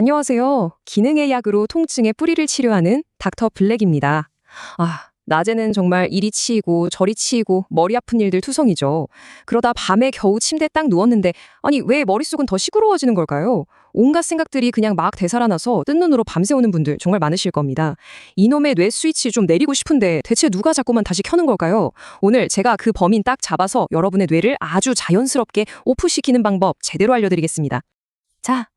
안녕하세요. 기능의 약으로 통증의 뿌리를 치료하는 닥터 블랙입니다. 낮에는 정말 이리 치이고 저리 치이고 머리 아픈 일들 투성이죠. 그러다 밤에 겨우 침대에 딱 누웠는데 아니 왜 머릿속은 더 시끄러워지는 걸까요? 온갖 생각들이 그냥 막 되살아나서 뜬 눈으로 밤새우는 분들 정말 많으실 겁니다. 이놈의 뇌 스위치 좀 내리고 싶은데 대체 누가 자꾸만 다시 켜는 걸까요? 오늘 제가 그 범인 딱 잡아서 여러분의 뇌를 아주 자연스럽게 오프시키는 방법 제대로 알려드리겠습니다. 자,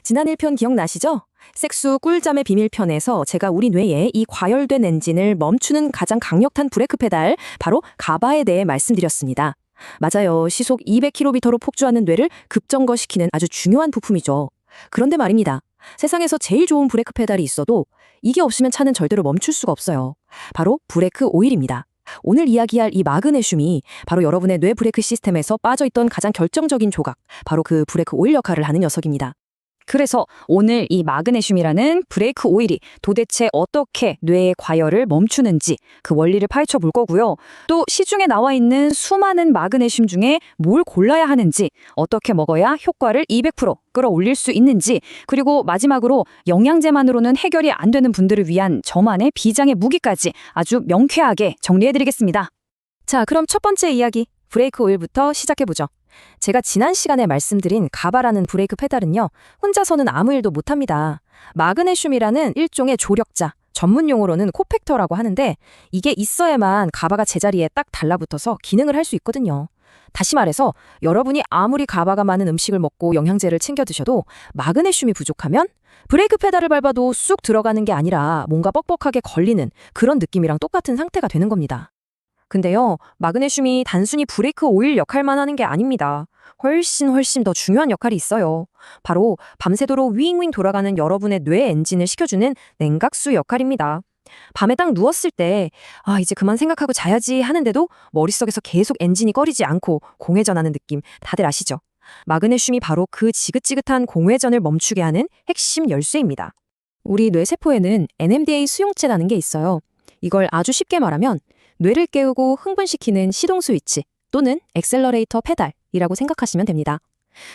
지난 1편 기억나시죠? 섹수 꿀잠의 비밀편에서 제가 우리 뇌의 이 과열된 엔진을 멈추는 가장 강력한 브레이크 페달, 바로 가바에 대해 말씀드렸습니다. 맞아요. 시속 200km로 폭주하는 뇌를 급정거시키는 아주 중요한 부품이죠. 그런데 말입니다. 세상에서 제일 좋은 브레이크 페달이 있어도 이게 없으면 차는 절대로 멈출 수가 없어요. 바로 브레이크 오일입니다. 오늘 이야기할 이 마그네슘이 바로 여러분의 뇌 브레이크 시스템에서 빠져있던 가장 결정적인 조각, 바로 그 브레이크 오일 역할을 하는 녀석입니다. 그래서 오늘 이 마그네슘이라는 브레이크 오일이 도대체 어떻게 뇌의 과열을 멈추는지 그 원리를 파헤쳐 볼 거고요. 또 시중에 나와 있는 수많은 마그네슘 중에 뭘 골라야 하는지, 어떻게 먹어야 효과를 200% 끌어올릴 수 있는지, 그리고 마지막으로 영양제만으로는 해결이 안 되는 분들을 위한 저만의 비장의 무기까지 아주 명쾌하게 정리해드리겠습니다. 자, 그럼 첫 번째 이야기, 브레이크 오일부터 시작해보죠. 제가 지난 시간에 말씀드린 가바라는 브레이크 페달은요, 혼자서는 아무 일도 못합니다. 마그네슘이라는 일종의 조력자, 전문 용어로는 코팩터라고 하는데 이게 있어야만 가바가 제자리에 딱 달라붙어서 기능을 할 수 있거든요. 다시 말해서 여러분이 아무리 가바가 많은 음식을 먹고 영양제를 챙겨 드셔도 마그네슘이 부족하면 브레이크 페달을 밟아도 쑥 들어가는 게 아니라 뭔가 뻑뻑하게 걸리는 그런 느낌이랑 똑같은 상태가 되는 겁니다. 근데요, 마그네슘이 단순히 브레이크 오일 역할만 하는 게 아닙니다. 훨씬 더 중요한 역할이 있어요. 바로 밤새도록 윙윙 돌아가는 여러분의 뇌 엔진을 식혀주는 냉각수 역할입니다. 밤에 딱 누웠을 때 이제 그만 생각하고 자야지 하는데도 머릿속에서 계속 엔진이 꺼리지 않고 공회전하는 느낌 다들 아시죠? 마그네슘이 바로 그 지긋지긋한 공회전을 멈추게 하는 핵심 열쇠입니다. 우리 뇌세포에는 NMDA 수용체라는 게 있어요. 이걸 아주 쉽게 말하면 뇌를 깨우고 흥분시키는 시동 스위치 또는 액셀러레이터 페달이라고 생각하시면 됩니다.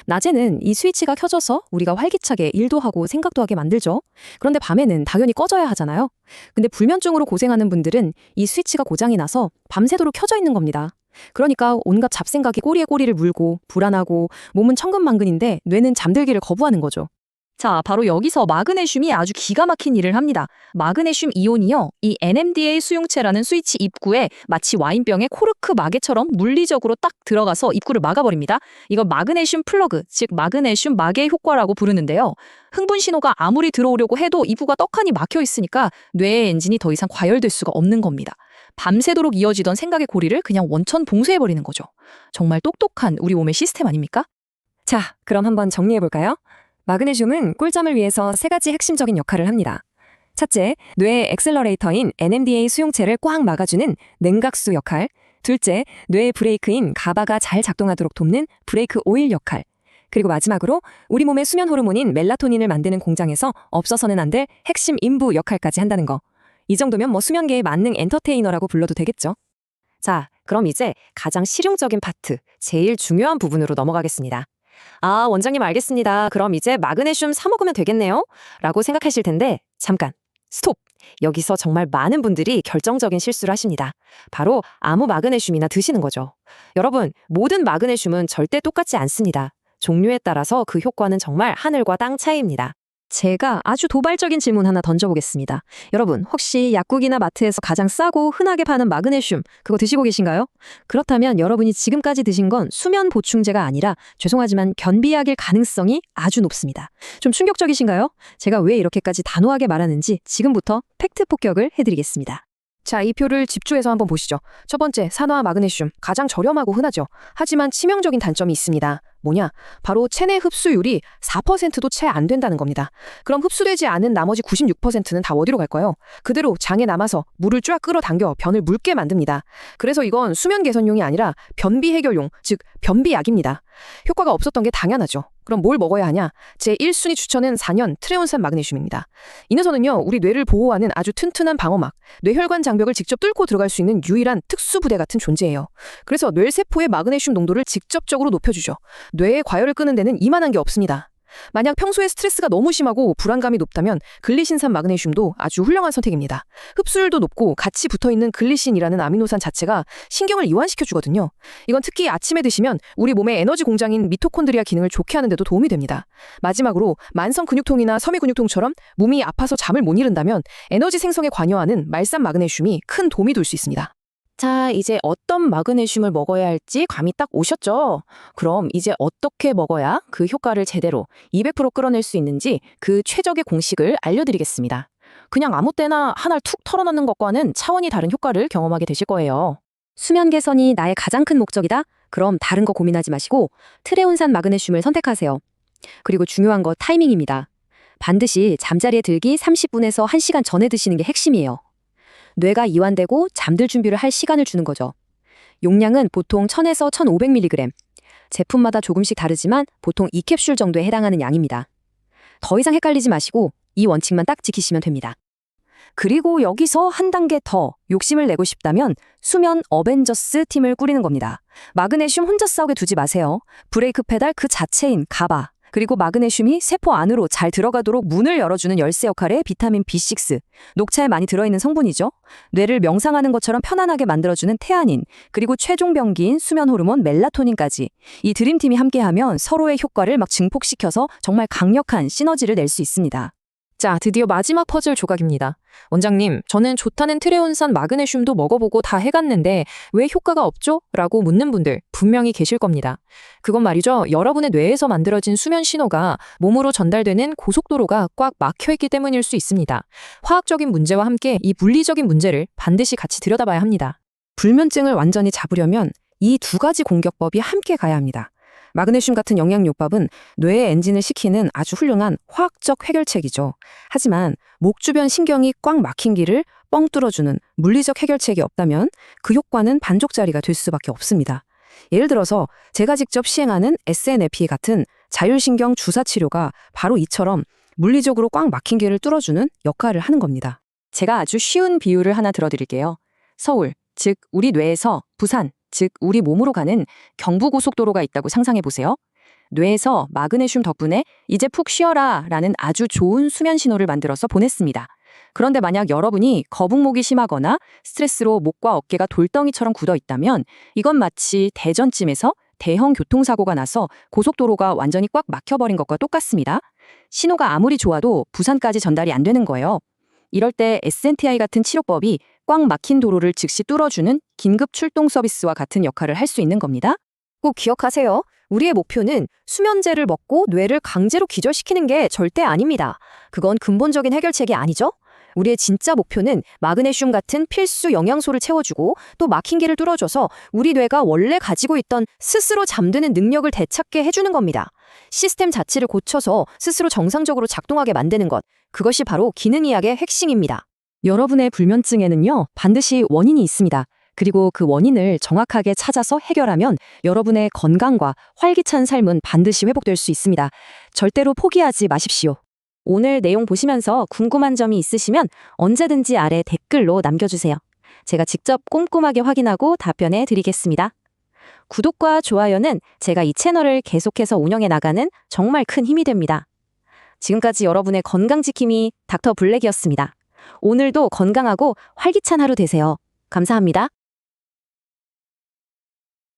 낮에는 이 스위치가 켜져서 우리가 활기차게 일도 하고 생각도 하게 만들죠. 그런데 밤에는 당연히 꺼져야 하잖아요. 근데 불면증으로 고생하는 분들은 이 스위치가 고장이 나서 밤새도록 켜져 있는 겁니다. 그러니까 온갖 잡생각이 꼬리에 꼬리를 물고 불안하고 몸은 천근만근인데 뇌는 잠들기를 거부하는 거죠. 자, 바로 여기서 마그네슘이 아주 기가 막힌 일을 합니다. 마그네슘 이온이요, 이 NMDA 수용체라는 스위치 입구에 마치 와인병의 코르크 마개처럼 물리적으로 딱 들어가서 입구를 막아버립니다. 이걸 마그네슘 플러그, 즉 마그네슘 마개 효과라고 부르는데요. 흥분 신호가 아무리 들어오려고 해도 입구가 떡하니 막혀 있으니까 뇌의 엔진이 더 이상 과열될 수가 없는 겁니다. 밤새도록 이어지던 생각의 고리를 그냥 원천 봉쇄해버리는 거죠. 정말 똑똑한 우리 몸의 시스템 아닙니까? 자, 그럼 한번 정리해볼까요? 마그네슘은 꿀잠을 위해서 세 가지 핵심적인 역할을 합니다. 첫째, 뇌의 액셀러레이터인 NMDA 수용체를 꽉 막아주는 냉각수 역할. 둘째, 뇌의 브레이크인 가바가 잘 작동하도록 돕는 브레이크 오일 역할. 그리고 마지막으로 우리 몸의 수면 호르몬인 멜라토닌을 만드는 공장에서 없어서는 안 될 핵심 인부 역할까지 한다는 거. 이 정도면 수면계의 만능 엔터테이너라고 불러도 되겠죠. 자, 그럼 이제 가장 실용적인 파트, 제일 중요한 부분으로 넘어가겠습니다. 원장님 알겠습니다. 그럼 이제 마그네슘 사 먹으면 되겠네요? 라고 생각하실 텐데 잠깐, 스톱! 여기서 정말 많은 분들이 결정적인 실수를 하십니다. 바로 아무 마그네슘이나 드시는 거죠. 여러분, 모든 마그네슘은 절대 똑같지 않습니다. 종류에 따라서 그 효과는 정말 하늘과 땅 차이입니다. 제가 아주 도발적인 질문 하나 던져보겠습니다. 여러분, 혹시 약국이나 마트에서 가장 싸고 흔하게 파는 마그네슘 그거 드시고 계신가요? 그렇다면 여러분이 지금까지 드신 건 수면 보충제가 아니라 죄송하지만 변비약일 가능성이 아주 높습니다. 좀 충격적이신가요? 제가 왜 이렇게까지 단호하게 말하는지 지금부터 팩트 폭격을 해드리겠습니다. 자, 이 표를 집중해서 한번 보시죠. 첫 번째, 산화 마그네슘. 가장 저렴하고 흔하죠. 하지만 치명적인 단점이 있습니다. 뭐냐? 바로 체내 흡수율이 4%도 채 안 된다는 겁니다. 그럼 흡수되지 않은 나머지 96%는 다 어디로 갈까요? 그대로 장에 남아서 물을 쫙 끌어당겨 변을 묽게 만듭니다. 그래서 이건 수면 개선용이 아니라 변비 해결용, 즉 변비약입니다. 효과가 없었던 게 당연하죠. 그럼 뭘 먹어야 하냐? 제 1순위 추천은 4년 트레온산 마그네슘입니다. 이 녀석은요, 우리 뇌를 보호하는 아주 튼튼한 방어막, 뇌혈관 장벽을 직접 뚫고 들어갈 수 있는 유일한 특수부대 같은 존재예요. 그래서 뇌세포의 마그네슘 농도를 직접적으로 높여주죠. 뇌의 과열을 끄는 데는 이만한 게 없습니다. 만약 평소에 스트레스가 너무 심하고 불안감이 높다면 글리신산 마그네슘도 아주 훌륭한 선택입니다. 흡수율도 높고 같이 붙어있는 글리신이라는 아미노산 자체가 신경을 이완시켜주거든요. 이건 특히 아침에 드시면 우리 몸의 에너지 공장인 미토콘드리아 기능을 좋게 하는 데도 도움이 됩니다. 마지막으로 만성 근육통이나 섬유 근육통처럼 몸이 아파서 잠을 못 이룬다면 에너지 생성에 관여하는 말산 마그네슘이 큰 도움이 될 수 있습니다. 자, 이제 어떤 마그네슘을 먹어야 할지 감이 딱 오셨죠? 그럼 이제 어떻게 먹어야 그 효과를 제대로 200% 끌어낼 수 있는지 그 최적의 공식을 알려드리겠습니다. 그냥 아무 때나 하나를 툭 털어넣는 것과는 차원이 다른 효과를 경험하게 되실 거예요. 수면 개선이 나의 가장 큰 목적이다? 그럼 다른 거 고민하지 마시고 트레온산 마그네슘을 선택하세요. 그리고 중요한 거 타이밍입니다. 반드시 잠자리에 들기 30분에서 1시간 전에 드시는 게 핵심이에요. 뇌가 이완되고 잠들 준비를 할 시간을 주는 거죠. 용량은 보통 1000에서 1500mg. 제품마다 조금씩 다르지만 보통 2캡슐 정도에 해당하는 양입니다. 더 이상 헷갈리지 마시고 이 원칙만 딱 지키시면 됩니다. 그리고 여기서 한 단계 더 욕심을 내고 싶다면 수면 어벤져스 팀을 꾸리는 겁니다. 마그네슘 혼자 싸우게 두지 마세요. 브레이크 페달 그 자체인 가바. 그리고 마그네슘이 세포 안으로 잘 들어가도록 문을 열어주는 열쇠 역할의 비타민 B6, 녹차에 많이 들어있는 성분이죠. 뇌를 명상하는 것처럼 편안하게 만들어주는 테아닌, 그리고 최종 병기인 수면 호르몬 멜라토닌까지 이 드림팀이 함께하면 서로의 효과를 막 증폭시켜서 정말 강력한 시너지를 낼 수 있습니다. 자, 드디어 마지막 퍼즐 조각입니다. 원장님, 저는 좋다는 트레온산 마그네슘도 먹어보고 다 해갔는데 왜 효과가 없죠? 라고 묻는 분들 분명히 계실 겁니다. 그건 말이죠. 여러분의 뇌에서 만들어진 수면 신호가 몸으로 전달되는 고속도로가 꽉 막혀있기 때문일 수 있습니다. 화학적인 문제와 함께 이 물리적인 문제를 반드시 같이 들여다봐야 합니다. 불면증을 완전히 잡으려면 이 두 가지 공격법이 함께 가야 합니다. 마그네슘 같은 영양요법은 뇌의 엔진을 시키는 아주 훌륭한 화학적 해결책이죠. 하지만 목 주변 신경이 꽉 막힌 길을 뻥 뚫어주는 물리적 해결책이 없다면 그 효과는 반쪽짜리가 될 수밖에 없습니다. 예를 들어서 제가 직접 시행하는 SNFE 같은 자율신경 주사 치료가 바로 이처럼 물리적으로 꽉 막힌 길을 뚫어주는 역할을 하는 겁니다. 제가 아주 쉬운 비유를 하나 들어드릴게요. 서울, 즉 우리 뇌에서 부산, 즉 우리 몸으로 가는 경부고속도로가 있다고 상상해보세요. 뇌에서 마그네슘 덕분에 이제 푹 쉬어라 라는 아주 좋은 수면 신호를 만들어서 보냈습니다. 그런데 만약 여러분이 거북목이 심하거나 스트레스로 목과 어깨가 돌덩이처럼 굳어 있다면 이건 마치 대전쯤에서 대형 교통사고가 나서 고속도로가 완전히 꽉 막혀버린 것과 똑같습니다. 신호가 아무리 좋아도 부산까지 전달이 안 되는 거예요. 이럴 때 SNTI 같은 치료법이 꽉 막힌 도로를 즉시 뚫어주는 긴급 출동 서비스와 같은 역할을 할 수 있는 겁니다. 꼭 기억하세요. 우리의 목표는 수면제를 먹고 뇌를 강제로 기절시키는 게 절대 아닙니다. 그건 근본적인 해결책이 아니죠. 우리의 진짜 목표는 마그네슘 같은 필수 영양소를 채워주고 또 막힌 길을 뚫어줘서 우리 뇌가 원래 가지고 있던 스스로 잠드는 능력을 되찾게 해주는 겁니다. 시스템 자체를 고쳐서 스스로 정상적으로 작동하게 만드는 것, 그것이 바로 기능의학의 핵심입니다. 여러분의 불면증에는요, 반드시 원인이 있습니다. 그리고 그 원인을 정확하게 찾아서 해결하면 여러분의 건강과 활기찬 삶은 반드시 회복될 수 있습니다. 절대로 포기하지 마십시오. 오늘 내용 보시면서 궁금한 점이 있으시면 언제든지 아래 댓글로 남겨주세요. 제가 직접 꼼꼼하게 확인하고 답변해 드리겠습니다. 구독과 좋아요는 제가 이 채널을 계속해서 운영해 나가는 정말 큰 힘이 됩니다. 지금까지 여러분의 건강지킴이 닥터 블랙이었습니다. 오늘도 건강하고 활기찬 하루 되세요. 감사합니다.